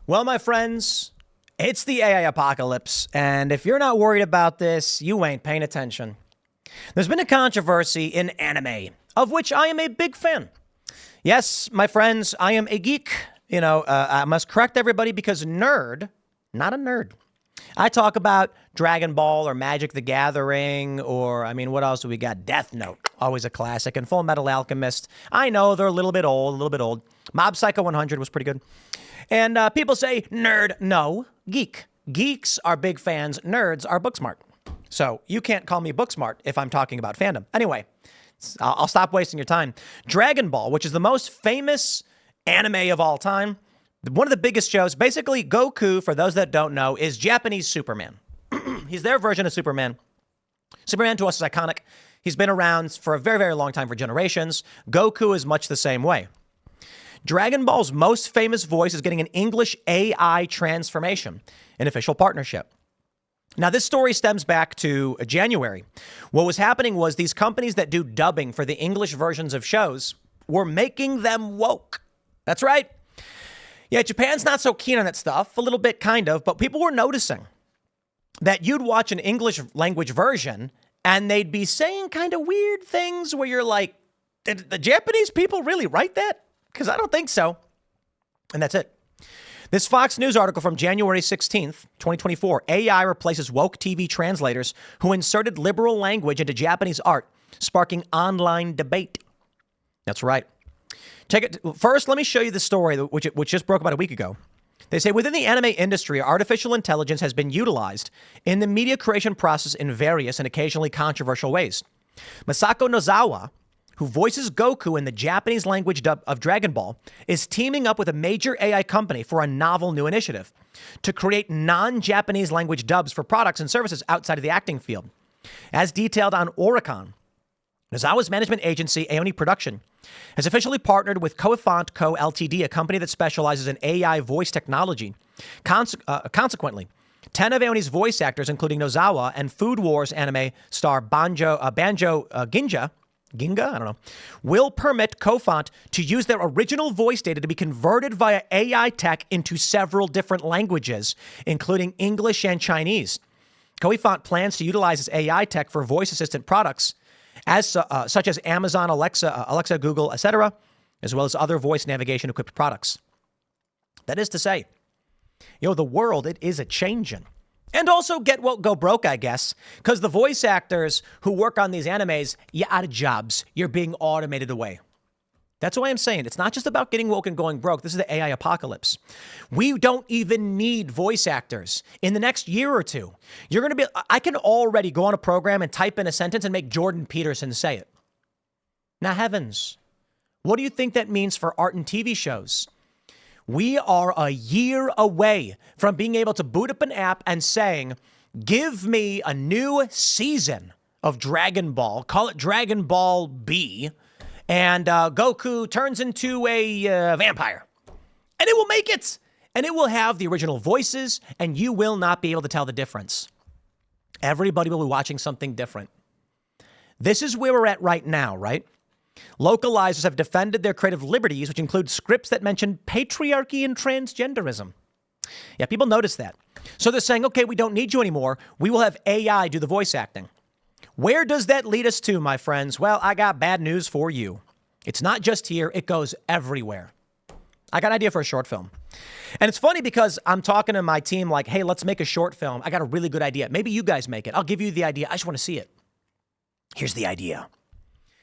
Well, my friends, it's the AI apocalypse, and if you're not worried about this, you ain't paying attention. There's been a controversy in anime, of which I am a big fan. Yes, my friends, I am a geek. I must correct everybody because nerd, not a nerd. I talk about Dragon Ball or Magic the Gathering or, what else do we got? Death Note, always a classic, and Full Metal Alchemist. I know they're a little bit old. Mob Psycho 100 was pretty good. And people say, nerd, no, geek. Geeks are big fans. Nerds are book smart. So you can't call me book smart if I'm talking about fandom. Anyway, I'll stop wasting your time. Dragon Ball, which is the most famous anime of all time, one of the biggest shows. Basically, Goku, for those that don't know, is Japanese Superman. He's their version of Superman. Superman to us is iconic. He's been around for a very, very long time, for generations. Goku is much the same way. Dragon Ball's most famous voice is getting an English AI transformation, an official partnership. Now, this story stems back to January. What was happening was these companies that do dubbing for the English versions of shows were making them woke. That's right. Yeah, Japan's not so keen on that stuff, a little bit kind of, but people were noticing that you'd watch an English language version and they'd be saying kind of weird things where you're like, did the Japanese people really write that? Because I don't think so. And that's it. This Fox News article from January 16th, 2024, AI replaces woke TV translators who inserted liberal language into Japanese art, sparking online debate. That's right. First, let me show you the story, which just broke about a week ago. They say within the anime industry, artificial intelligence has been utilized in the media creation process in various and occasionally controversial ways. Masako Nozawa, who voices Goku in the Japanese language dub of Dragon Ball, is teaming up with a major AI company for a novel new initiative to create non-Japanese language dubs for products and services outside of the acting field. As detailed on Oricon, Nozawa's management agency, Aoni Production, has officially partnered with Coifont Co. Ltd., a company that specializes in AI voice technology. Consequently, 10 of Aoni's voice actors, including Nozawa and Food Wars anime star Banjo Ginga, I don't know, will permit Coifont to use their original voice data to be converted via AI tech into several different languages, including English and Chinese. Coifont plans to utilize its AI tech for voice assistant products, such as Amazon, Alexa, Google, etc., as well as other voice navigation-equipped products. That is to say, the world, it is a-changin'. And also get woke, go broke, I guess, because the voice actors who work on these animes, you're out of jobs. You're being automated away. That's why I'm saying it's not just about getting woke and going broke. This is the AI apocalypse. We don't even need voice actors. In the next year or two, I can already go on a program and type in a sentence and make Jordan Peterson say it. Now, heavens, what do you think that means for art and TV shows? We are a year away from being able to boot up an app and saying, give me a new season of Dragon Ball, call it Dragon Ball B, and Goku turns into a vampire. And it will make it. And it will have the original voices, and you will not be able to tell the difference. Everybody will be watching something different. This is where we're at right now, right? Localizers have defended their creative liberties, which include scripts that mention patriarchy and transgenderism. Yeah, people notice that. So they're saying, okay, we don't need you anymore. We will have AI do the voice acting. Where does that lead us to, my friends? Well, I got bad news for you. It's not just here. It goes everywhere. I got an idea for a short film. And it's funny because I'm talking to my team like, hey, let's make a short film. I got a really good idea. Maybe you guys make it. I'll give you the idea. I just want to see it. Here's the idea.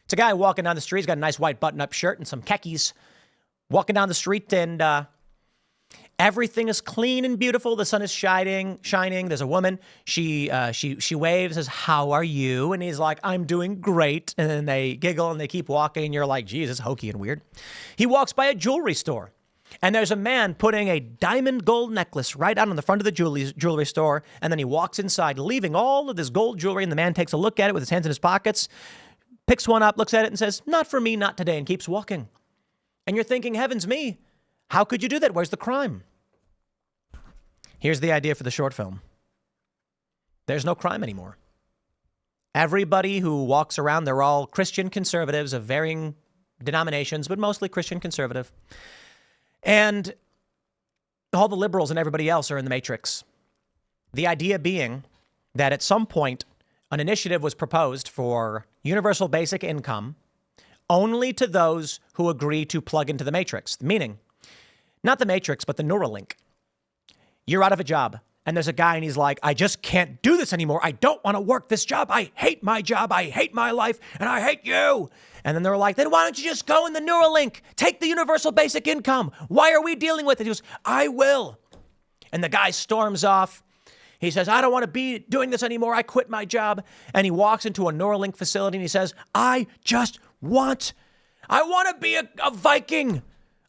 It's a guy walking down the street. He's got a nice white button-up shirt and some khakis. Walking down the street, and everything is clean and beautiful. The sun is shining. There's a woman. She waves, says, "How are you?" And he's like, "I'm doing great." And then they giggle and they keep walking. And you're like, "Geez, it's hokey and weird." He walks by a jewelry store, and there's a man putting a diamond gold necklace right out on the front of the jewelry store. And then he walks inside, leaving all of this gold jewelry. And the man takes a look at it with his hands in his pockets, picks one up, looks at it, and says, "Not for me, not today," and keeps walking. And you're thinking, heavens me, how could you do that? Where's the crime? Here's the idea for the short film. There's no crime anymore. Everybody who walks around, they're all Christian conservatives of varying denominations, but mostly Christian conservative. And all the liberals and everybody else are in the matrix. The idea being that at some point, an initiative was proposed for universal basic income only to those who agree to plug into the matrix, meaning not the matrix, but the Neuralink. You're out of a job and there's a guy and he's like, I just can't do this anymore. I don't want to work this job. I hate my job. I hate my life and I hate you. And then they're like, then why don't you just go in the Neuralink? Take the universal basic income. Why are we dealing with it? He goes, I will. And the guy storms off. He says, I don't want to be doing this anymore. I quit my job. And he walks into a Neuralink facility and he says, I want to be a Viking.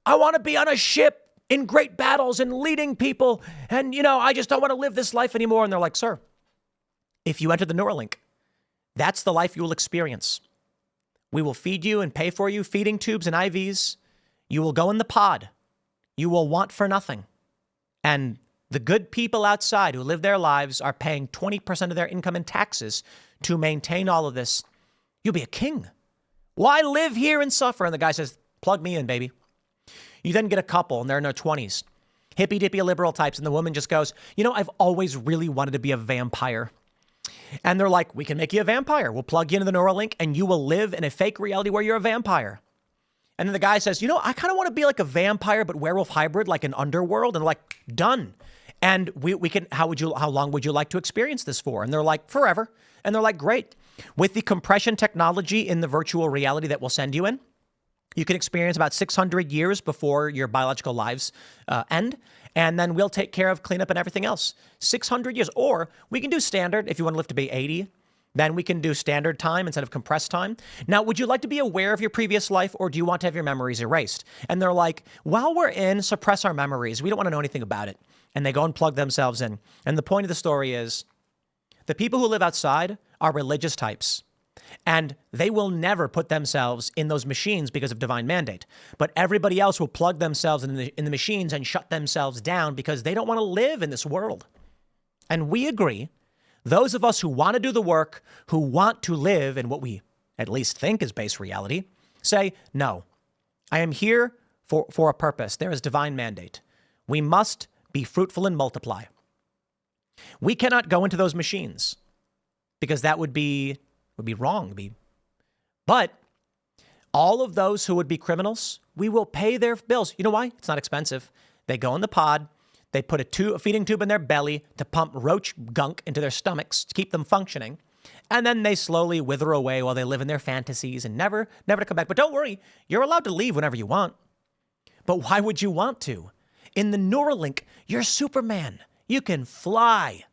I want to be on a ship in great battles and leading people. And, I just don't want to live this life anymore. And they're like, sir, if you enter the Neuralink, that's the life you will experience. We will feed you and pay for you, feeding tubes and IVs. You will go in the pod. You will want for nothing. And the good people outside who live their lives are paying 20% of their income in taxes to maintain all of this. You'll be a king. Why live here and suffer? And the guy says, plug me in, baby. You then get a couple and they're in their 20s. Hippy dippy liberal types. And the woman just goes, I've always really wanted to be a vampire. And they're like, we can make you a vampire. We'll plug you into the Neuralink and you will live in a fake reality where you're a vampire. And then the guy says, I kind of want to be like a vampire, but werewolf hybrid, like an underworld. And they're like, done. And we can, how long would you like to experience this for? And they're like, forever. And they're like, great. With the compression technology in the virtual reality that we'll send you in, you can experience about 600 years before your biological lives end. And then we'll take care of cleanup and everything else. 600 years. Or we can do standard if you want to live to be 80. Then we can do standard time instead of compressed time. Now, would you like to be aware of your previous life or do you want to have your memories erased? And they're like, while we're in, suppress our memories. We don't want to know anything about it. And they go and plug themselves in. And the point of the story is the people who live outside are religious types. And they will never put themselves in those machines because of divine mandate. But everybody else will plug themselves in the machines and shut themselves down because they don't want to live in this world. And we agree, those of us who want to do the work, who want to live in what we at least think is base reality, say, no, I am here for a purpose. There is divine mandate. We must be fruitful and multiply. We cannot go into those machines because that would be wrong. But all of those who would be criminals, we will pay their bills. You know why? It's not expensive. They go in the pod. They put a feeding tube in their belly to pump roach gunk into their stomachs to keep them functioning. And then they slowly wither away while they live in their fantasies and never to come back. But don't worry, you're allowed to leave whenever you want. But why would you want to? In the Neuralink, you're Superman. You can fly.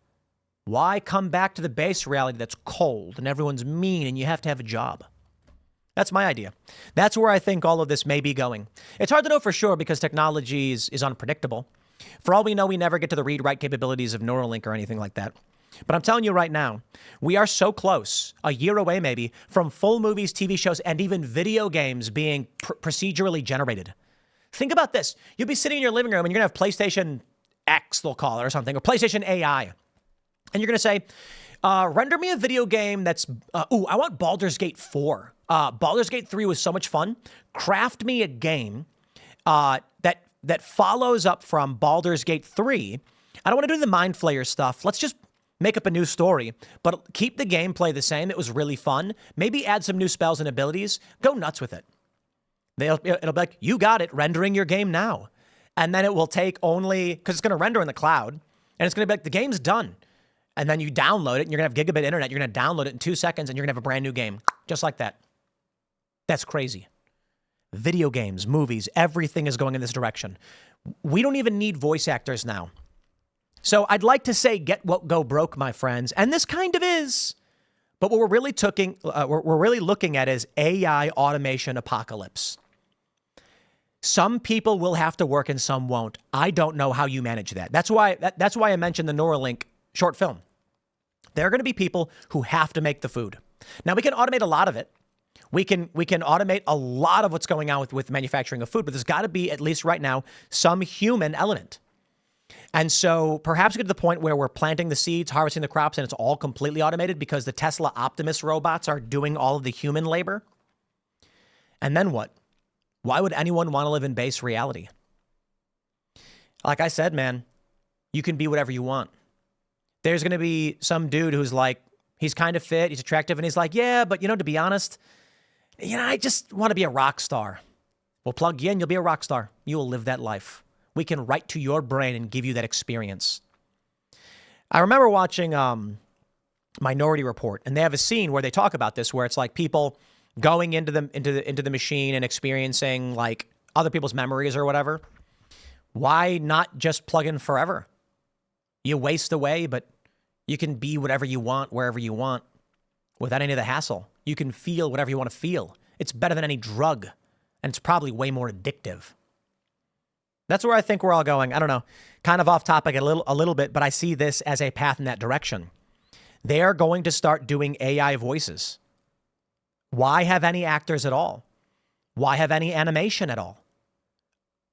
Why come back to the base reality that's cold and everyone's mean and you have to have a job? That's my idea. That's where I think all of this may be going. It's hard to know for sure because technology is unpredictable. For all we know, we never get to the read-write capabilities of Neuralink or anything like that. But I'm telling you right now, we are so close, a year away maybe, from full movies, TV shows, and even video games being procedurally generated. Think about this. You'll be sitting in your living room and you're going to have PlayStation X, they'll call it, or something, or PlayStation AI. And you're going to say, render me a video game that's, I want Baldur's Gate 4. Baldur's Gate 3 was so much fun. Craft me a game that follows up from Baldur's Gate 3. I don't want to do the Mind Flayer stuff. Let's just make up a new story, but keep the gameplay the same. It was really fun. Maybe add some new spells and abilities. Go nuts with it. It'll be like, you got it, rendering your game now. And then it will take only, because it's going to render in the cloud, and it's going to be like, the game's done. And then you download it, and you're going to have gigabit internet. You're going to download it in 2 seconds, and you're going to have a brand new game. Just like that. That's crazy. Video games, movies, everything is going in this direction. We don't even need voice actors now. So I'd like to say, get what go broke, my friends. And this kind of is. But what we're really looking at is AI automation apocalypse. Some people will have to work and some won't. I don't know how you manage that. That's why I mentioned the Neuralink short film. There are going to be people who have to make the food. Now, we can automate a lot of it. We can automate a lot of what's going on with manufacturing of food, but there's got to be, at least right now, some human element. And so perhaps get to the point where we're planting the seeds, harvesting the crops, and it's all completely automated because the Tesla Optimus robots are doing all of the human labor. And then what? Why would anyone want to live in base reality? Like I said, man, you can be whatever you want. There's going to be some dude who's like, he's kind of fit, he's attractive, and he's like, yeah, but to be honest, I just want to be a rock star. We'll plug you in, you'll be a rock star. You will live that life. We can write to your brain and give you that experience. I remember watching Minority Report, and they have a scene where they talk about this, where it's like people going into the machine and experiencing like other people's memories or whatever. Why not just plug in forever? You waste away, but you can be whatever you want, wherever you want, without any of the hassle. You can feel whatever you want to feel. It's better than any drug, and it's probably way more addictive. That's where I think we're all going. I don't know, kind of off topic a little bit, but I see this as a path in that direction. They are going to start doing AI voices. Why have any actors at all? Why have any animation at all?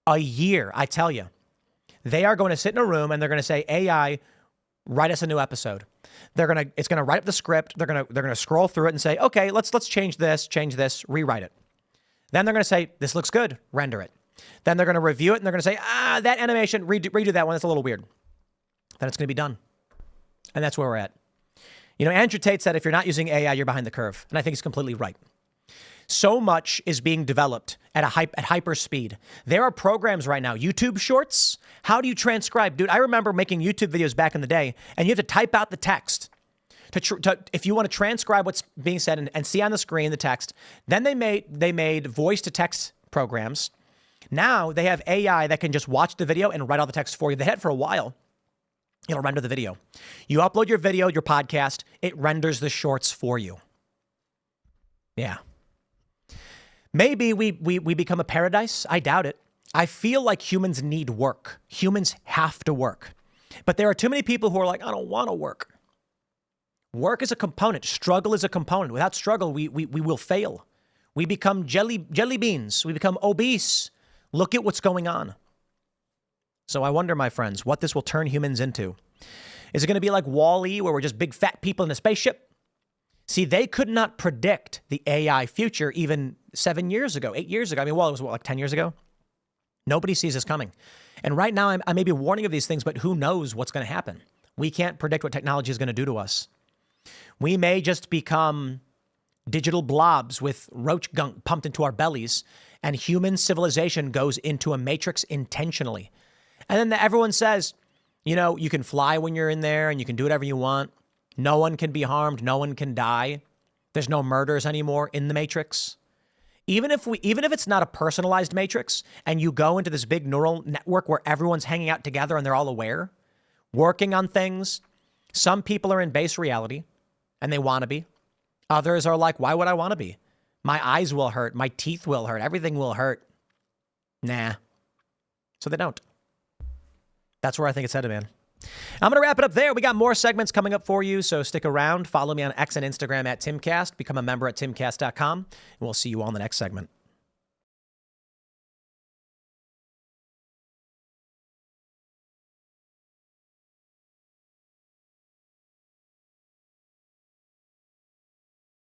A year, I tell you. They are going to sit in a room and they're going to say, AI, write us a new episode. It's going to write up the script. They're going to scroll through it and say, okay, let's change this, rewrite it. Then they're going to say, this looks good, render it. Then they're going to review it and they're going to say, that animation, redo that one. That's a little weird. Then it's going to be done. And that's where we're at. Andrew Tate said, if you're not using AI, you're behind the curve. And I think he's completely right. So much is being developed at hyper speed. There are programs right now, YouTube Shorts. How do you transcribe? Dude, I remember making YouTube videos back in the day, and you have to type out the text if you want to transcribe what's being said and see on the screen the text. Then they made voice to text programs. Now they have AI that can just watch the video and write all the text for you. They had it for a while. It'll render the video. You upload your video, your podcast, it renders the shorts for you. Yeah. Maybe we become a paradise. I doubt it. I feel like humans need work. Humans have to work. But there are too many people who are like, I don't want to work. Work is a component. Struggle is a component. Without struggle, we will fail. We become jelly beans. We become obese. Look at what's going on. So I wonder, my friends, what this will turn humans into. Is it going to be like Wall-E, where we're just big fat people in a spaceship? See, they could not predict the AI future even 7 years ago, 8 years ago. I mean, it was like 10 years ago? Nobody sees this coming. And right now, I may be warning of these things, but who knows what's going to happen? We can't predict what technology is going to do to us. We may just become digital blobs with roach gunk pumped into our bellies, and human civilization goes into a matrix intentionally. And then everyone says, you can fly when you're in there and you can do whatever you want. No one can be harmed. No one can die. There's no murders anymore in the matrix. Even if it's not a personalized matrix and you go into this big neural network where everyone's hanging out together and they're all aware, working on things, some people are in base reality and they want to be. Others are like, why would I want to be? My eyes will hurt. My teeth will hurt. Everything will hurt. Nah. So they don't. That's where I think it's headed, man. I'm going to wrap it up there. We got more segments coming up for you, so stick around. Follow me on X and Instagram at Timcast. Become a member at timcast.com, and we'll see you all in the next segment.